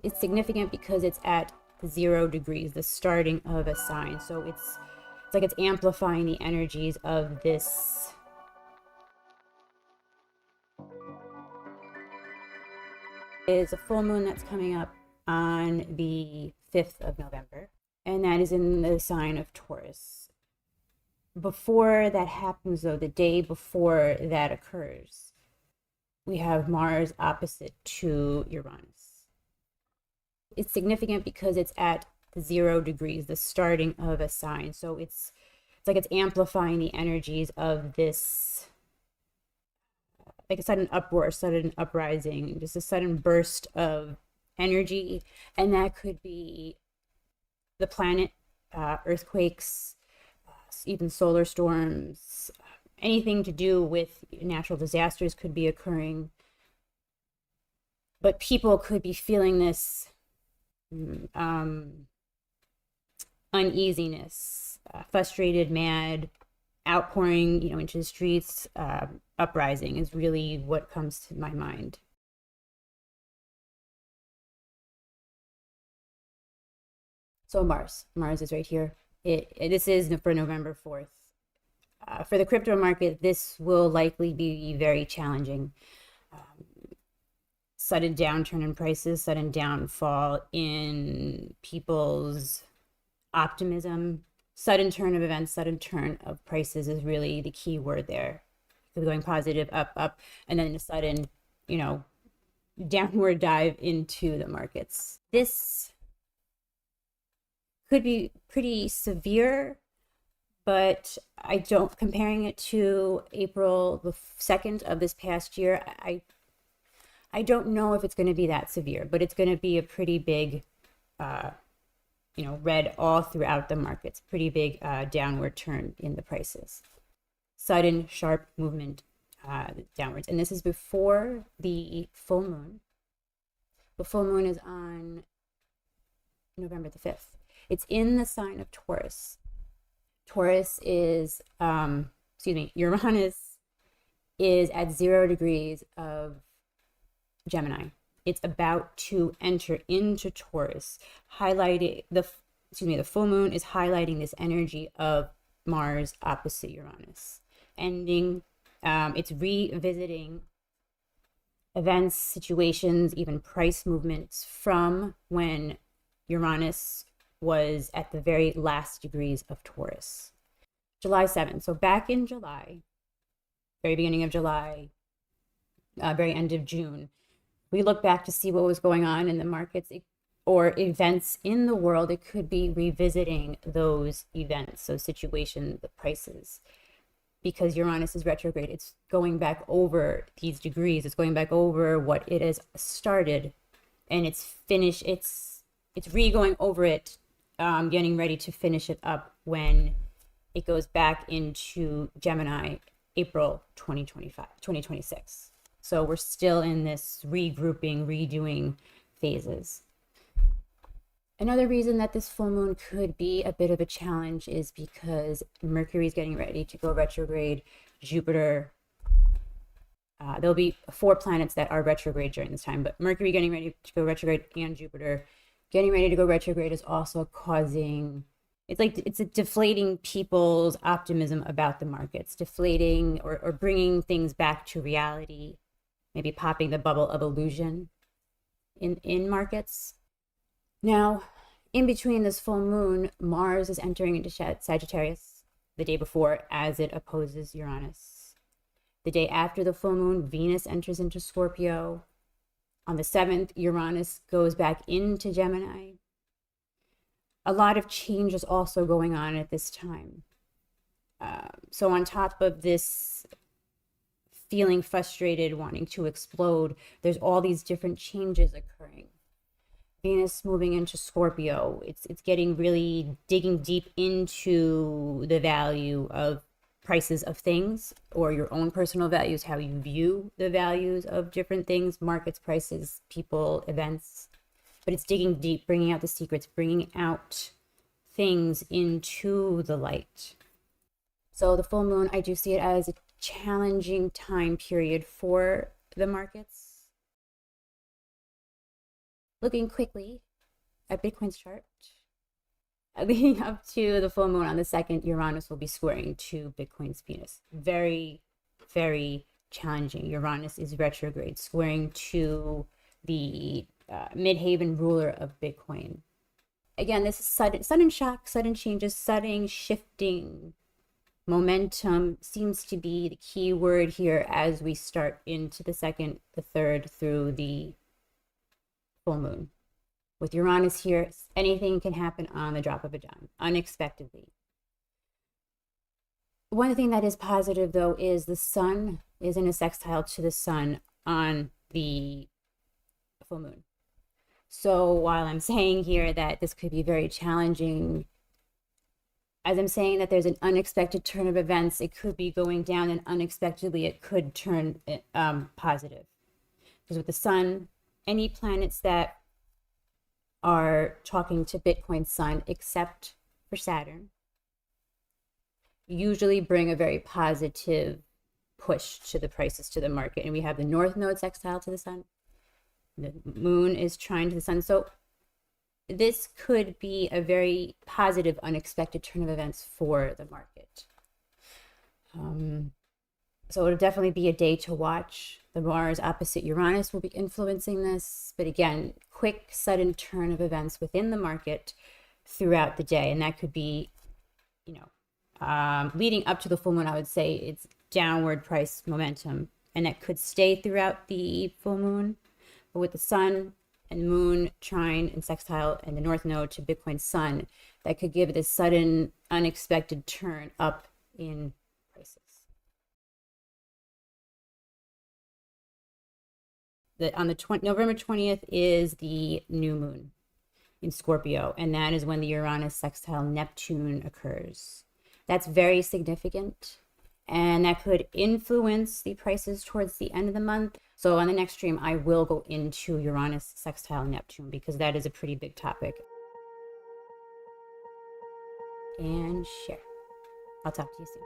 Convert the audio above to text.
It's significant because it's at 0 degrees, the starting of a sign. So it's like it's amplifying the energies of this is a full moon that's coming up on the 5th of November, and that is in the sign of Taurus. Before that happens, though, the day before that occurs, we have Mars opposite to Uranus. It's significant because it's at 0 degrees, the starting of a sign. So it's like it's amplifying the energies of this, like a sudden uproar, sudden uprising, just a sudden burst of energy. And that could be the planet, earthquakes, even solar storms, anything to do with natural disasters could be occurring. But people could be feeling this uneasiness, frustrated, mad, outpouring, into the streets. Uprising is really what comes to my mind. So Mars is right here. This is for November 4th. For the crypto market, this will likely be very challenging. Sudden downturn in prices, sudden downfall in people's optimism, sudden turn of events, sudden turn of prices is really the key word there. Could be going positive, up, and then a sudden, downward dive into the markets. This could be pretty severe, but comparing it to April the 2nd of this past year, I don't know if it's going to be that severe, but it's going to be a pretty big, red all throughout the markets, pretty big downward turn in the prices. Sudden, sharp movement downwards. And this is before the full moon. The full moon is on November the 5th. It's in the sign of Taurus. Taurus is, Uranus is at 0 degrees of Gemini. It's about to enter into Taurus, highlighting the full moon is highlighting this energy of Mars opposite Uranus. Ending, it's revisiting events, situations, even price movements from when Uranus was at the very last degrees of Taurus. July 7th. So back in July, very beginning of July, very end of June, we look back to see what was going on in the markets or events in the world. It could be revisiting those events, those situations, the prices, because Uranus is retrograde. It's going back over these degrees. It's going back over what it has started, and it's finished. It's re-going over it, getting ready to finish it up when it goes back into Gemini, April 2026. So we're still in this regrouping, redoing phases. Another reason that this full moon could be a bit of a challenge is because Mercury is getting ready to go retrograde. Jupiter, there'll be 4 planets that are retrograde during this time, but Mercury getting ready to go retrograde and Jupiter getting ready to go retrograde is also causing, it's deflating people's optimism about the markets, deflating or bringing things back to reality, maybe popping the bubble of illusion in markets. Now, in between this full moon, Mars is entering into Sagittarius the day before as it opposes Uranus. The day after the full moon, Venus enters into Scorpio. On the 7th, Uranus goes back into Gemini. A lot of change is also going on at this time. So on top of this feeling frustrated, wanting to explode, there's all these different changes occurring. Venus moving into Scorpio, it's getting really digging deep into the value of prices of things, or your own personal values, how you view the values of different things, markets, prices, people, events. But it's digging deep, bringing out the secrets, bringing out things into the light. So the full moon, I do see it as a challenging time period for the markets. Looking quickly at Bitcoin's chart, leading up to the full moon on the 2nd, Uranus will be squaring to Bitcoin's Venus. Very, very challenging. Uranus is retrograde, squaring to the midhaven ruler of Bitcoin. Again, this is sudden shock, sudden changes, sudden shifting. Momentum seems to be the key word here as we start into the 2nd, the 3rd, through the full moon. With Uranus here, anything can happen on the drop of a dime, unexpectedly. One thing that is positive, though, is the sun is in a sextile to the sun on the full moon. So while I'm saying here that this could be very challenging, as I'm saying that there's an unexpected turn of events, it could be going down, and unexpectedly it could turn positive. Because with the sun, any planets that are talking to Bitcoin's sun, except for Saturn, usually bring a very positive push to the prices, to the market. And we have the North Node sextile to the sun. The moon is trine to the sun. So this could be a very positive, unexpected turn of events for the market. So it'll definitely be a day to watch. The Mars opposite Uranus will be influencing this. But again, quick, sudden turn of events within the market throughout the day. And that could be, leading up to the full moon, I would say it's downward price momentum. And that could stay throughout the full moon. But with the sun and moon, trine, and sextile, and the North Node to Bitcoin's sun, that could give this sudden, unexpected turn up in prices. On the November 20th is the new moon in Scorpio, and that is when the Uranus sextile Neptune occurs. That's very significant, and that could influence the prices towards the end of the month. So on the next stream, I will go into Uranus sextile Neptune because that is a pretty big topic. And share. I'll talk to you soon.